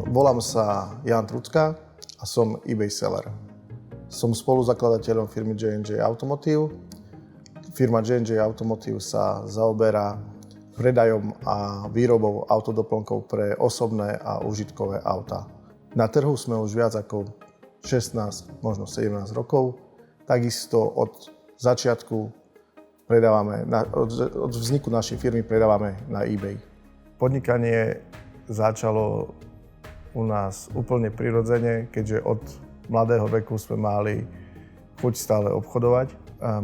Volám sa Jan Trucka a som eBay seller. Som spoluzakladateľom firmy J&J Automotive. Firma J&J Automotive sa zaoberá predajom a výrobou autodoplnkov pre osobné a užitkové autá. Na trhu sme už viac ako 16, možno 17 rokov. Takisto od začiatku od vzniku našej firmy predávame na eBay. Podnikanie začalo u nás úplne prirodzene, keďže od mladého veku sme mali chuť stále obchodovať.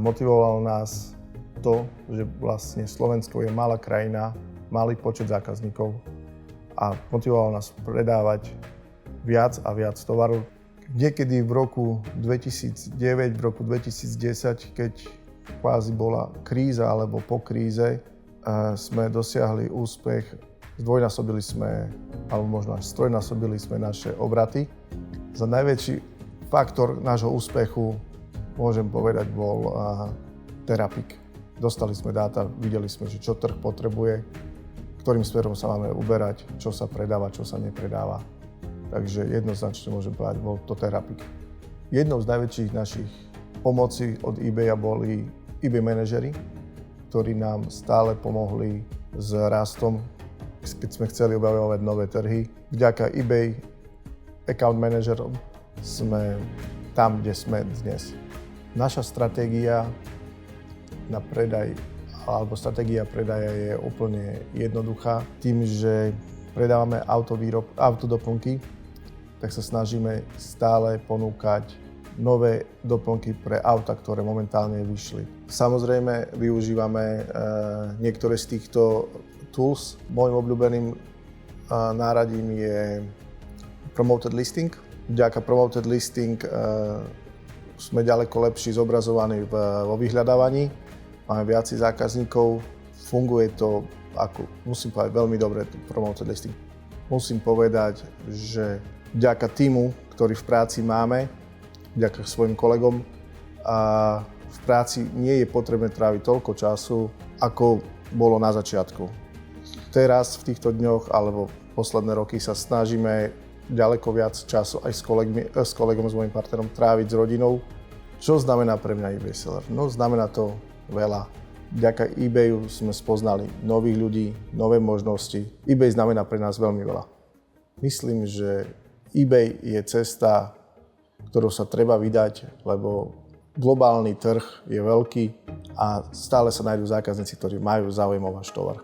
Motivovalo nás to, že vlastne Slovensko je malá krajina, malý počet zákazníkov a motivovalo nás predávať viac a viac tovaru. Niekedy v roku 2009, v roku 2010, keď kvázi bola kríza alebo po kríze, sme dosiahli úspech. Zdvojnásobili sme, alebo možno až strojnásobili sme naše obraty. Za najväčší faktor nášho úspechu, môžem povedať, bol Therapik. Dostali sme dáta, videli sme, že čo trh potrebuje, ktorým smerom sa máme uberať, čo sa predáva, čo sa nepredáva. Takže jednoznačne môžem povedať, bol to Therapik. Jednou z najväčších našich pomoci od eBaya boli eBay manažery, ktorí nám stále pomohli s rastom, keď sme chceli objavovať nové trhy. Vďaka eBay account manažerom sme tam, kde sme dnes. Naša stratégia na predaj alebo stratégia predaja je úplne jednoduchá. Tým, že predávame autodoplnky, tak sa snažíme stále ponúkať nové doplnky pre auta, ktoré momentálne vyšli. Samozrejme, využívame niektoré z týchto tools. Môjim obľúbeným náradím je Promoted Listing. Vďaka Promoted Listing sme ďaleko lepší zobrazovaní vo vyhľadávaní. Máme viac zákazníkov. Funguje to, ako musím povedať, veľmi dobre Promoted Listing. Musím povedať, že vďaka týmu, ktorý v práci máme, vďaka svojim kolegom, a v práci nie je potrebné tráviť toľko času, ako bolo na začiatku. Teraz, v týchto dňoch, alebo posledné roky sa snažíme ďaleko viac času aj s kolegom, s mojím partnerom tráviť s rodinou. Čo znamená pre mňa eBay seller? No, znamená to veľa. Vďaka eBayu sme spoznali nových ľudí, nové možnosti. eBay znamená pre nás veľmi veľa. Myslím, že eBay je cesta, ktorou sa treba vydať, lebo globálny trh je veľký a stále sa nájdú zákazníci, ktorí majú záujem o váš tovar.